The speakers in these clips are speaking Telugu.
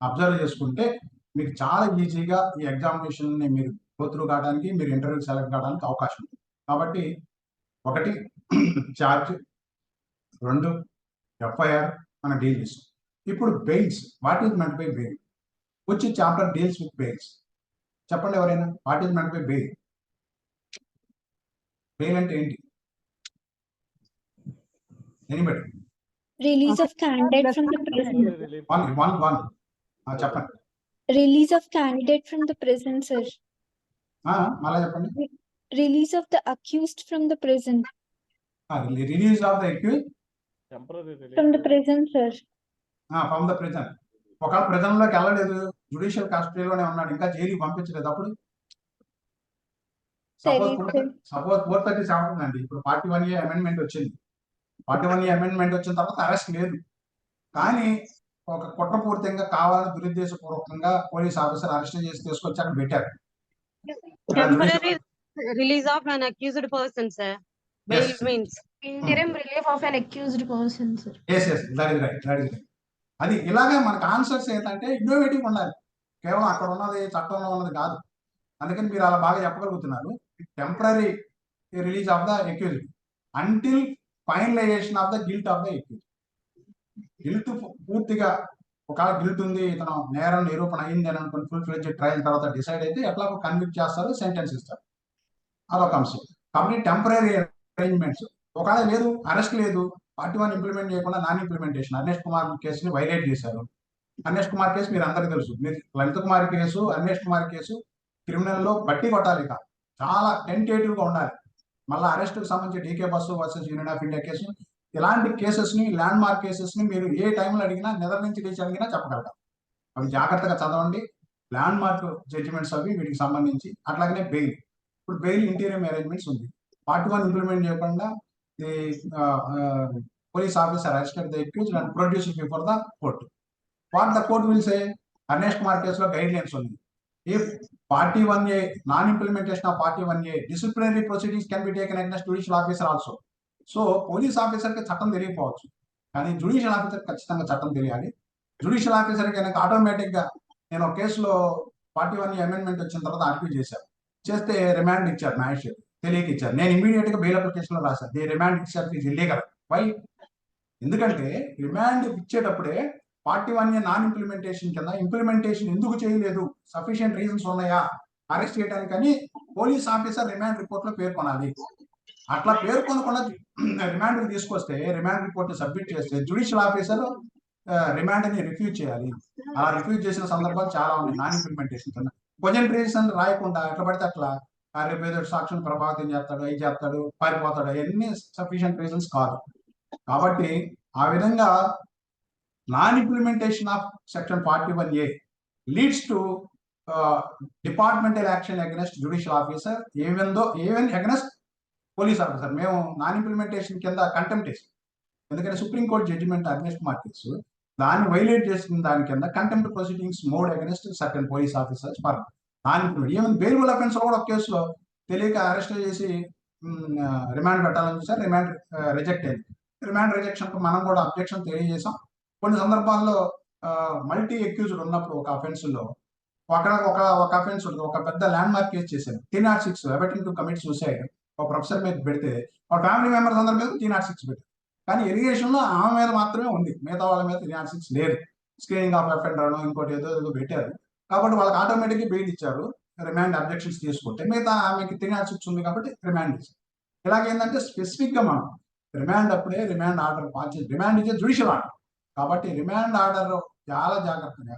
అబ్జర్వ్ చేసుకుంటే మీకు చాలా ఈజీగా ఈ ఎగ్జామినేషన్ని మీరు గోత్రూ కావడానికి, మీరు ఇంటర్వ్యూ సెలెక్ట్ కావడానికి అవకాశం ఉంది. కాబట్టి ఒకటి ఛార్జ్, 2 ఎఫ్ఐఆర్ మనం డీల్ చేస్తాం. ఇప్పుడు bails, what is meant by bail? Which chapter deals with bails? చెప్పండి ఎవరైనా, what is meant by bail? Bail అంటే ఏంటి? Anybody? Release of candidate from the prison. One. చెప్పండి. Release of candidate from the prison, sir. మళ్ళా చెప్పండి. Release of the accused from the prison. Release of the accused from the prison, sir. From the prison. ఒకవేళ ప్రిజన్ లోకి వెళ్ళలేదు, జుడిషియల్ కస్టడీలోనే ఉన్నాడు, ఇంకా జైలుకి పంపించలేదు, అప్పుడు సపోజ్ 437 ఉందండి. ఇప్పుడు 41A అమెండ్మెంట్ వచ్చింది. 41A అమెండ్మెంట్ వచ్చిన తర్వాత అరెస్ట్ లేదు, కానీ ఒక కుట్రపూరితంగా కావాలని దురుద్దేశపూర్వకంగా పోలీస్ ఆఫీసర్ అరెస్ట్ చేసి తీసుకొచ్చి అక్కడ పెట్టారు. Temporary release of an accused person, sir. Bail means interim relief of an accused person, sir. Yes, that is right. అది ఇలాగే మనకు ఆన్సర్స్ ఏంటంటే ఇన్నోవేటివ్ ఉండాలి, కేవలం అక్కడ ఉన్నది చట్టంలో ఉన్నది కాదు. అందుకని మీరు అలా బాగా చెప్పగలుగుతున్నారు. Temporary release of the accused until finalization of the guilt of the accused. Guilt పూర్తిగా ఒకవేళ గిల్ట్ ఉంది, ఇతను నేరం నిరూపణ అయింది అని అనుకుని ఫుల్ ఫ్లెడ్జ్ ట్రయల్ తర్వాత డిసైడ్ అయితే ఎట్లా కన్విక్ట్ చేస్తారు, సెంటెన్స్ ఇస్తారు, అదొక అంశం. కాబట్టి టెంపరరీ అరేంజ్మెంట్స్, ఒకవేళ లేదు, అరెస్ట్ లేదు, 41 ఇంప్లిమెంట్ చేయకుండా నాన్ ఇంప్లిమెంటేషన్, అర్నేష్ కుమార్ కేసుని వైలేట్ చేశారు. అర్నేష్ కుమార్ కేసు మీరు అందరికీ తెలుసు. మీరు లలిత కుమార్ కేసు, అర్నేష్ కుమార్ కేసు క్రిమినల్లో బట్టి కొట్టాలి, ఇక చాలా టెంటేటివ్గా ఉండాలి. మళ్ళీ అరెస్ట్కి సంబంధించి D K Basu versus union of India case, ఇలాంటి కేసెస్ని, ల్యాండ్ మార్క్ కేసెస్ని మీరు ఏ టైంలో అడిగినా, నిద్ర నుంచి లేచి అడిగినా చెప్పగలరు. అవి జాగ్రత్తగా చదవండి. ల్యాండ్ మార్క్ జడ్జిమెంట్స్ అవి వీటికి సంబంధించి. అట్లాగనే బెయిల్, ఇప్పుడు బెయిల్ ఇంటీరియం అరేంజ్మెంట్స్ ఉంది. 41 ఇంప్లిమెంట్ చేయకుండా the police officer arrested the accused and produced before the court. What the court will say? Arnesh Kumar case lo guidelines only. If 41A non-implementation of 41A, disciplinary proceedings can be taken against judicial officer also. So police officer ki చట్టం తెలియకపోవచ్చు, కానీ జుడిషియల్ ఆఫీసర్ ఖచ్చితంగా చట్టం తెలియాలి. జుడిషియల్ ఆఫీసర్ కి ఆటోమేటిక్ గా నేను ఒక కేసులో 41A అమెండ్మెంట్ వచ్చిన తర్వాత ఆర్గ్యూ చేస్తే రిమాండ్ ఇచ్చారు మ్యాజిస్ట్రేట్, తెలియక ఇచ్చారు. నేను ఇమీడియట్ గా బెయిల్ అప్లికేషన్ లో రాశాను, the remand itself is illegal. Why? ఎందుకంటే రిమాండ్ ఇచ్చేటప్పుడే 41A నాన్ ఇంప్లిమెంటేషన్ కింద ఇంప్లిమెంటేషన్ ఎందుకు చేయలేదు, సఫిషియంట్ రీజన్స్ ఉన్నాయా అరెస్ట్ చేయడానికని పోలీస్ ఆఫీసర్ రిమాండ్ రిపోర్ట్ లో పేర్కొనాలి. అట్లా పేర్కొనకుండా రిమాండ్ తీసుకొస్తే, రిమాండ్ రిపోర్ట్ ని సబ్మిట్ చేస్తే జుడిషియల్ ఆఫీసర్ రిమాండ్ ని రిఫ్యూజ్ చేయాలి. అలా రిఫ్యూజ్ చేసిన సందర్భాలు చాలా ఉన్నాయి నాన్ ఇంప్లిమెంటేషన్ కింద. కొజెంట్ రీజన్ రాయకుండా ఎట్లా పడితే అట్లా రేపు ఏదో సాక్షిని ప్రభావితం చేస్తాడు, అవి చేస్తాడు, పారిపోతాడు, అవన్నీ సఫిషియంట్ రీజన్స్ కాదు. కాబట్టి ఆ విధంగా non implementation of section 41A leads to departmental action against judicial officer, even against police officer. మేము నాన్ ఇంప్లిమెంటేషన్ కింద కంటెంప్ట్ చేసాం, ఎందుకంటే supreme court judgement Arnesh Kumar case దాన్ని వైలేట్ చేసిన దాని కింద contempt proceedings moved against certain police officers for non implement. Even bailable offence కూడా ఒక కేసులో తెలియక అరెస్ట్ చేసి రిమాండ్ పెట్టాలని చూసారు, రిమాండ్ రిజెక్ట్ అయింది. రిమాండ్ రిజెక్షన్ మనం కూడా అబ్జెక్షన్ తెలియజేసాం. కొన్ని సందర్భాల్లో మల్టీ అక్యూజ్డ్ ఉన్నప్పుడు ఒక అఫెన్స్ లో ఒక అఫెన్స్ ఉంటుంది, ఒక పెద్ద ల్యాండ్ మార్క్ కేసు చేశారు 306 అబెటింగ్ టు కమిట్ సూసైడ్. ఒక ప్రొఫెసర్ మీద పెడితే వాళ్ళ ఫ్యామిలీ మెంబర్స్ అందరి మీద 306 పెట్టారు, కానీ ఎలిగేషన్ లో ఆమె మీద మాత్రమే ఉంది, మిగతా వాళ్ళ మీద 306 లేదు. స్క్రీనింగ్ ఆఫ్ అఫెండర్ ఇంకోటి ఏదో పెట్టారు. కాబట్టి వాళ్ళకి ఆటోమేటిక్గా బెయిల్ ఇచ్చారు, రిమాండ్ అబ్జెక్షన్స్ తీసుకుంటే. మిగతా ఆమెకి 306 ఉంది కాబట్టి రిమాండ్ ఇచ్చారు. ఇలాగేంటంటే స్పెసిఫిక్ గా మనం రిమాండ్ అప్పుడే రిమాండ్ ఆర్డర్ పాస్ చేసి, రిమాండ్ ఇచ్చే జ్యుడిషియల్ ఆర్డర్ కాబట్టి రిమాండ్ ఆర్డర్ చాలా జాగ్రత్తగా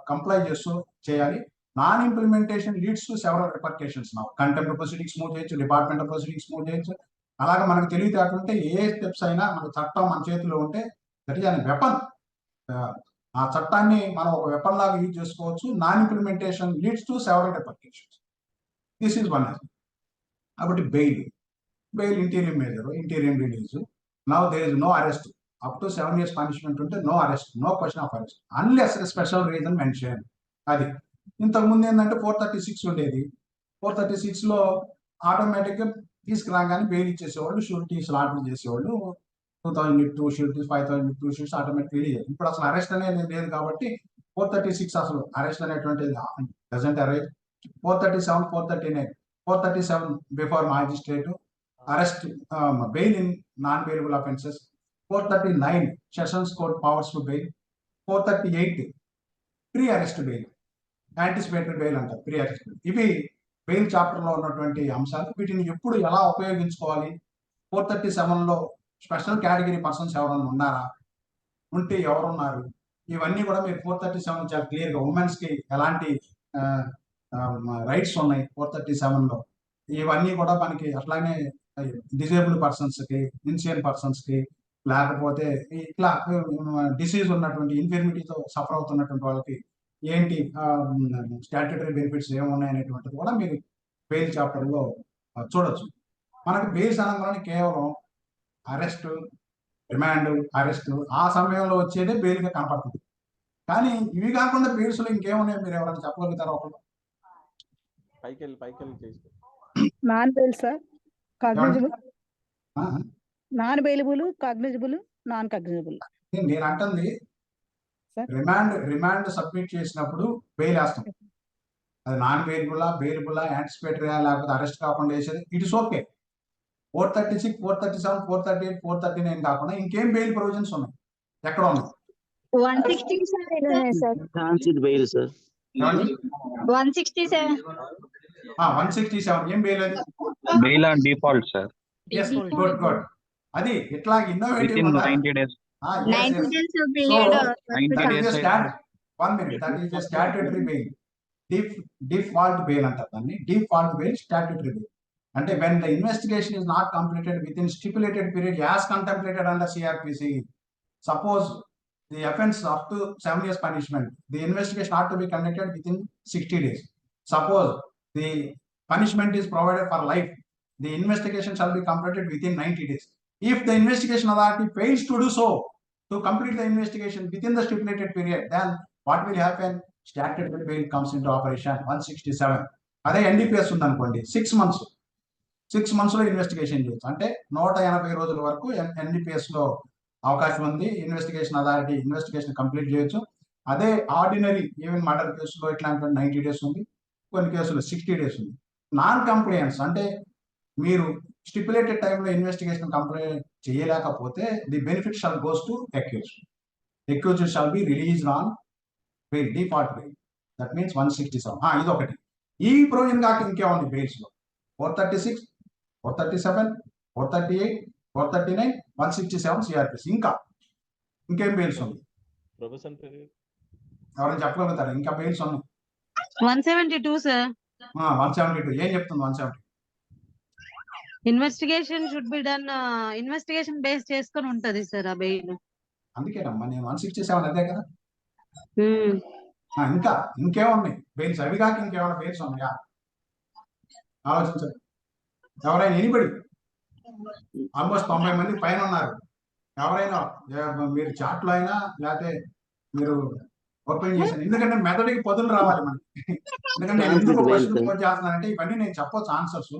కంప్లై చేస్తూ చేయాలి. Non implementation leads to several repercussions. నా కంటెంప్ట్ ప్రొసీడింగ్స్ మూవ్ చేయొచ్చు, డిపార్ట్మెంటల్ ప్రొసీడింగ్స్ మూవ్ చేయొచ్చు. అలాగే మనకు తెలివితేటలుంటే ఏ స్టెప్స్ అయినా మన చట్టం మన చేతిలో ఉంటే దట్ ఈస్ అన్ వెపన్. ఆ చట్టాన్ని మనం ఒక వెపన్ లాగా యూజ్ చేసుకోవచ్చు. Non implementation leads to several repercussions. This is one. కాబట్టి bail interim measure, interim release. Now there is no arrest up to 7 years punishment ఉంటే no arrest, no question of arrest unless special reason mention. అది ఇంతకుముందు ఏంటంటే 436 ఉండేది. 436 లో ఆటోమేటిక్ గా తీసుకురాగానే బెయిల్ ఇచ్చేసేవాళ్ళు, షూరిటీస్ లాటరీ చేసేవాళ్ళు. 2002 షూరిటీస్, 5002 షూరిటీస్ ఆటోమేటిక్ రిలీజ్. ఇప్పుడు అసలు అరెస్ట్ అనేది లేదు కాబట్టి 436 అసలు అరెస్ట్ అనేటువంటిది doesn't arise. 437, 439, 437 before magistrate arrest bail in non bailable offences. 439 sessions court powers to bail. 438 pre arrest bail, anticipatory bail అంటారు, ప్రీ అరెస్ట్ బెయిల్. ఇవి బెయిల్ చాప్టర్ లో ఉన్నటువంటి అంశాలు. వీటిని ఎప్పుడు ఎలా ఉపయోగించుకోవాలి, 437లో స్పెషల్ కేటగిరీ పర్సన్స్ ఎవరైనా ఉన్నారా, ఉంటే ఎవరున్నారు, ఇవన్నీ కూడా మీరు 437 చాలా క్లియర్ గా ఉమెన్స్ కి ఎలాంటి రైట్స్ ఉన్నాయి 437లో, ఇవన్నీ కూడా మనకి అట్లానే డిజేబుల్డ్ పర్సన్స్ కి, ఇన్సియన్ పర్సన్స్ కి, లేకపోతే ఇట్లా డిసీజ్ ఉన్నటువంటి ఇన్ఫిర్మిటీతో సఫర్ అవుతున్నటువంటి వాళ్ళకి ఏంటి స్టాట్యుటరీ బెనిఫిట్స్ ఏమున్నాయనేటువంటిది కూడా మీరు బెయిల్ చాప్టర్ లో చూడొచ్చు. మనకు బెయిల్స్ అనగానే కేవలం అరెస్ట్, రిమాండ్, అరెస్ట్ ఆ సమయంలో వచ్చేదే బెయిల్ గా కనపడుతుంది. కానీ ఇవి కాకుండా బెయిల్స్ లో ఇంకేమున్నాయో మీరు ఎవరైనా చెప్పగలుగుతారా? ఒకళ్ళు నాన్ బెయిల్ సార్, కాగ్నిజబుల్, ఆ? Non bailable, cognisable, non cognisable. నేను అంటుంది సార్. రిమాండ్ సబ్మిట్ చేసినప్పుడు బెయిల్ వేస్తాం. అది నాన్ బెయిలబులా, బెయిలబులా, యాంటిసిపేటరీయా, లేకపోతే అరెస్ట్ కాకుండా వేసేది, ఇట్ ఇస్ ఓకే. 436, 437, 438, 439 కాకుండా ఇంకేం బెయిల్ ప్రొవిజన్స్ ఉన్నాయి, ఎక్కడ ఉన్నాయి? 167 సార్. Transit bail sir. 167. 167 ఏం బెయిల్ అది? Bail on default sir. Good. అది ఇట్లా innovative Within 90 days. 90 days of So, period. 90 days. 1 minute, that is a statutory bail. Default bail అంటారు దాన్ని. Default bail, statutory bail. అంటే when the investigation is not completed within stipulated period as contemplated under CRPC, suppose the offense up to 7 years punishment, the investigation ought to be conducted within 60 days. Suppose the punishment is provided for life, the investigation shall be completed within 90 days. If the investigation authority fails to do so, to complete the investigation within the stipulated period, then what will happen? Statutory bail comes into operation. 167. అదే NDPS ఉందనుకోండి, 6 months. 6 months లో ఇన్వెస్టిగేషన్ చేయొచ్చు. అంటే 180 రోజుల వరకు NDPS లో అవకాశం ఉంది. ఇన్వెస్టిగేషన్ అథారిటీ ఇన్వెస్టిగేషన్ కంప్లీట్ చేయొచ్చు. అదే ఆర్డినరీ ఈవెన్ మర్డర్ కేసులో ఇట్లాంటి 90 days ఉంది, కొన్ని కేసులు 60 days ఉంది. నాన్ కంప్లైయన్స్ అంటే మీరు స్టిపులేటెడ్ టైంలో ఇన్వెస్టిగేషన్ కంప్లీట్ చేయలేకపోతే the benefit shall goes to accused. Accused shall be released on bail, default bail. That means 167. ఇది ఒకటి. ఈ ప్రొవిజన్ కాక ఇంకేముంది బెయిల్స్ లో? 436, 437, 438, 439, 167 CRPC. ఇంకేం బెయిల్స్ ఉంది? ఎవరైనా చెప్పగలుగుతారా? ఇంకా బెయిల్స్ ఉన్నాయి. 172 సార్. 172 ఏం చెప్తుంది? 170 investigation should be done, investigation base చేసుకొని ఉంటది సార్ ఆ బెయిల్. అందుకేనమ్మా నేను 167 అదే కదా. ఇంకేమున్నాయి బెయిల్స్? అవి కాక ఇంకేమైనా బెయిల్స్ ఉన్నాయా? ఆలోచించండి. ఎవరైనా ఎనిబడి, ఆల్మోస్ట్ 90 మంది పైన ఉన్నారు. ఎవరైనా మీరు చాట్లో అయినా లేకపోతే మీరు ఓపెన్ చేశాను, ఎందుకంటే మెథడ్కి పొదులు రావాలి మనకి. ఎందుకంటే నేను ఎందుకు క్వశ్చన్ పోజ్ చేస్తున్నానంటే ఇవన్నీ నేను చెప్పొచ్చు ఆన్సర్స్,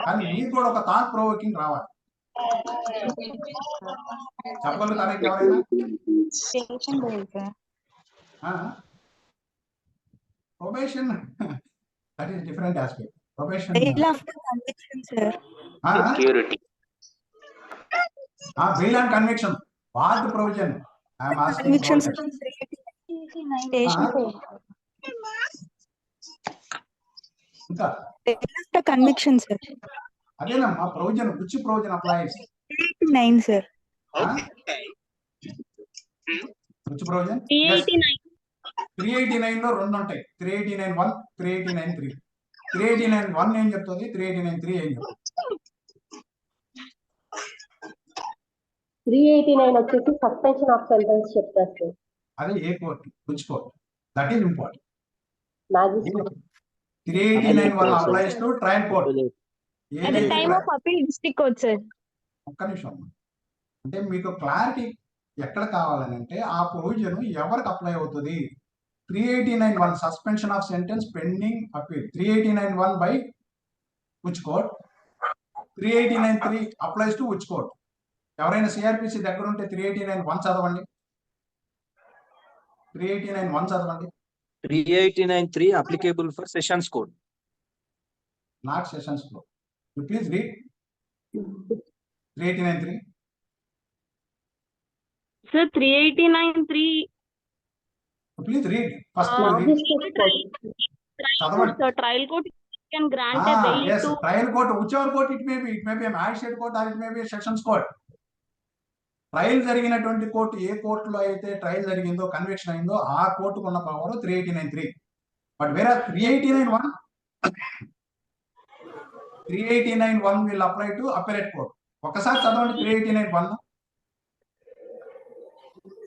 కానీ మీకు కూడా ఒక థాట్ ప్రొవోకింగ్ రావాలి. చెప్పగలుగుతారా ఎవరైనా? Probation that is different aspect. Probation bail after conviction sir. Security. Bail and conviction what provision? I'm asking ఇంకా కన్విక్షన్ సార్. అదేనమ్మా provision. Which provision applies? 9 sir. Which provision? 389 లో 2 ఉంటాయి. 389(1), 389(3). 389(1) ఏం చెప్తుంది? 389(3) ఏం చెప్తుంది? 389 వచ్చేసి సస్పెన్షన్ ఆఫ్ సెంటెన్స్ చెప్తారు సార్. అది ఏ court? Which court? That is important. Magistrate. 389(1) applies to trial court. At the time of appeal, district court, sir. ఒక్క నిమిషం. అంటే మీకు క్లారిటీ ఎక్కడ కావాలని అంటే ఆ ప్రొవిజన్ ఎవరికి అప్లై అవుతుంది? 389(1) suspension of sentence pending appeal. 389(1) by which court? 389(3) applies to which court? ఎవరైనా సిఆర్పిసి దగ్గర ఉంటే 389(1) చదవండి. 389(1) చదవండి. 389(3) applicable for sessions code. Not sessions code. You please read 389(3). Sir, 389(3) Please read. First one read. sir, trial court can grant a bail Yes, to trial court, whichever court it may be a magistrate court or it may be a sections court. Trial జరిగినటువంటి కోర్టు ఏ కోర్టులో అయితే ట్రయల్ జరిగిందో కన్విక్షన్ అయిందో ఆ కోర్టుకు ఉన్న పవర్ 389(3). బట్ వేరే 389(1) will apply to appellate court. ఒకసారి చదవండి 389(1).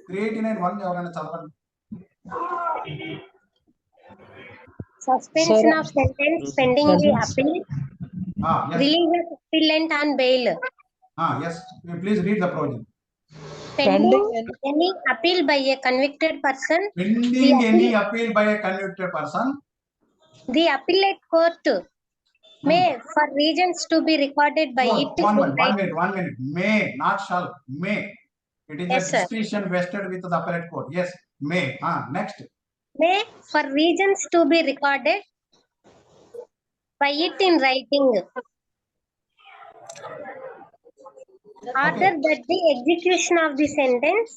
389(1) ఎవరైనా చదవండి. Suspension of sentence pending the appeal. Yes. Release of appellant on bail. Yes, please read the provision. Pending any appeal by a convicted person. Pending any appeal by a convicted person. The appellate court may, for reasons to be recorded by it. One minute. May, not shall. May. It is Yes, a sir. discretion vested with the appellate court. Yes, may. Next. May, for reasons to be recorded by it in writing. Order that the execution of the sentence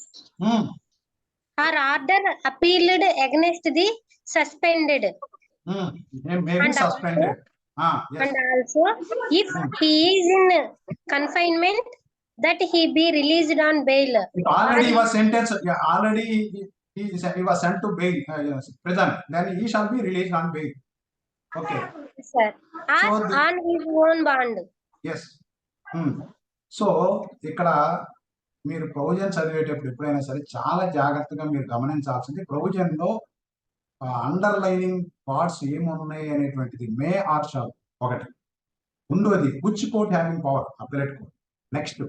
or order appealed against the suspended. May be And suspended. Yes. And also, if he is in confinement, that he be released on bail. Already he was sentenced. Already he was sent to bail, prison. Then he shall be released on bail. Okay. Sir, or So on his own bond. Yes. So ఇక్కడ మీరు ప్రొవిజన్ చదివేటప్పుడు ఎప్పుడైనా సరే చాలా జాగ్రత్తగా మీరు గమనించాల్సింది ప్రొవిజన్ లో అండర్లైనింగ్ పార్ట్స్ ఏమున్నాయి అనేటువంటిది మే ఆర్ షాల్ ఒకటి. రెండోది which court having power appellate court. Next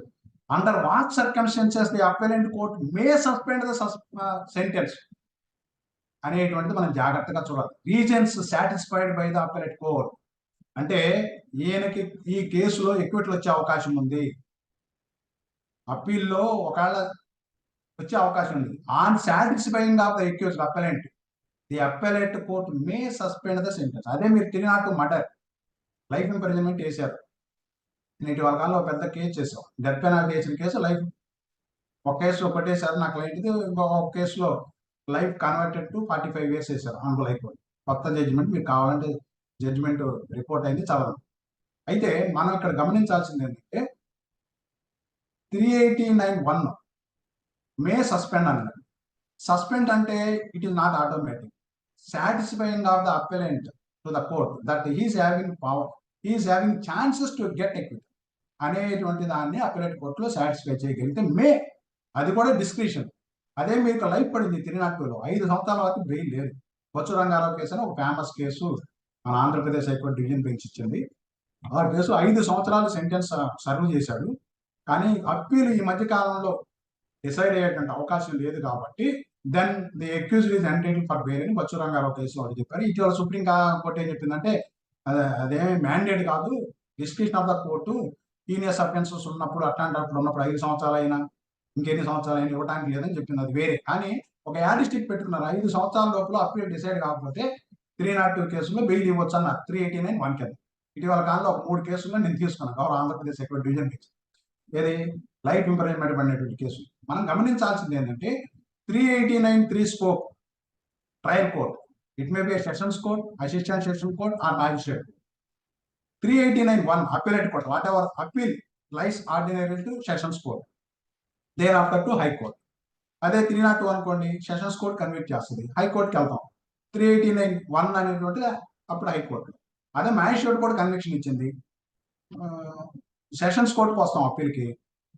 under what circumstances the appellant court may suspend the sentence అనేటువంటిది మనం జాగ్రత్తగా చూడాలి. Reasons satisfied by the appellate court అంటే ఈయనకి ఈ కేసులో ఎక్విటల్ వచ్చే అవకాశం ఉంది, అప్పీల్లో ఒకవేళ వచ్చే అవకాశం ఉంది. On satisfying of the accused appellant the appellate court may suspend the sentence. అదే మీరు 302 మర్డర్ లైఫ్ ఇంప్రిజన్మెంట్ వేశారు. నేటి వాళ్ళ కాలంలో ఒక పెద్ద కేసు చేసాం, డెత్ పెనాల్టీ వేసిన కేసు లైఫ్. ఒక కేసు ఒకటేసారి నా క్లయింట్ది, ఇంకొక కేసులో లైఫ్ కన్వర్టెడ్ టు 45 years వేశారు ఆనరబుల్ హైకోర్టు. కొత్త జడ్జిమెంట్ మీకు కావాలంటే జడ్జిమెంట్ రిపోర్ట్ అయింది చదవండి. అయితే మనం ఇక్కడ గమనించాల్సింది ఏంటంటే 389(1) మే సస్పెండ్ అన్నాడు. సస్పెండ్ అంటే it is not automatic. Satisfying of the appellant to the court that he's having power, he's having chances to get acquit అనేటువంటి దాన్ని అపెలెట్ కోర్టులో సాటిస్ఫై చేయగలిగితే మే, అది కూడా డిస్క్రిషన్. అదే మీకు లైఫ్ పడింది 302లో 5 సంవత్సరాల వరకు బెయిల్ లేదు. బొత్స రంగారావు కేసు అని ఒక ఫేమస్ కేసు మన ఆంధ్రప్రదేశ్ హైకోర్టు డివిజన్ బెంచ్ ఇచ్చింది. ఆ కేసు 5 సంవత్సరాలు సెంటెన్స్ సర్వ్ చేశాడు. కానీ అప్పీల్ ఈ మధ్య కాలంలో డిసైడ్ అయ్యేటువంటి అవకాశం లేదు కాబట్టి then the accused is entitled for bail అని బొత్స రంగారావు కేసులో వాళ్ళు చెప్పారు. ఇటీవల సుప్రీం కోర్టు ఏం చెప్పిందంటే అదేమి మ్యాండేట్ కాదు, description of the court heinous offences ఉన్నప్పుడు అట్లాంటప్పుడు ఉన్నప్పుడు 5 సంవత్సరాలు అయినా ఇంకెన్ని సంవత్సరాలు అయినా ఇవ్వడానికి లేదని చెప్పింది. అది వేరే. కానీ ఒక యాడిస్టిక్ పెట్టుకున్నారు, 5 సంవత్సరాల లోపల అప్పీల్ డిసైడ్ కాకపోతే 302 కేసులో బెయిల్ ఇవ్వచ్చు అన్నారు 389(1) కింద. ఇటీవల కాలంలో ఒక 3 కేసుల్లో నేను తీసుకున్నాను గౌరవ ఆంధ్రప్రదేశ్ హైకోర్టు డివిజన్ బెంచ్. ఏది లైఫ్ ఇంప్రిజన్మెంట్ పడినటువంటి కేసు. మనం గమనించాల్సింది ఏంటంటే 389(3) scope trial court, it may be sessions court, assistant session court or magistrate. 389(1) appellate court, whatever appeal lies ordinary to sessions court, thereafter to high court. అదే 302 అనుకోండి, సెషన్స్ కోర్ట్ కన్విక్ట్ చేస్తుంది, హైకోర్టుకి వెళ్తాం. 389(1) అనేటువంటిది అప్పుడు హైకోర్టు. అదే మ్యాజిస్ట్రేట్ కోర్టు కన్విక్షన్ ఇచ్చింది, సెషన్స్ కోర్టుకు వస్తాం అప్పీల్కి.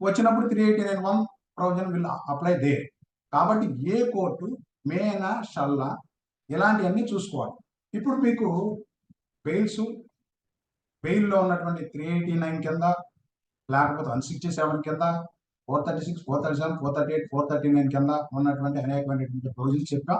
వచ్చినప్పుడు 389(1) ప్రొవిజన్ విల్ అప్లై దేర్. కాబట్టి ఏ కోర్టు మేనా షల్లా ఇలాంటివన్నీ చూసుకోవాలి. ఇప్పుడు మీకు బెయిల్లో ఉన్నటువంటి 389 కింద, లేకపోతే 167 కింద, 436, 437, 438, 439 కింద ఉన్నటువంటి అనేకమైనటువంటి ప్రొవిజన్స్ చెప్పా.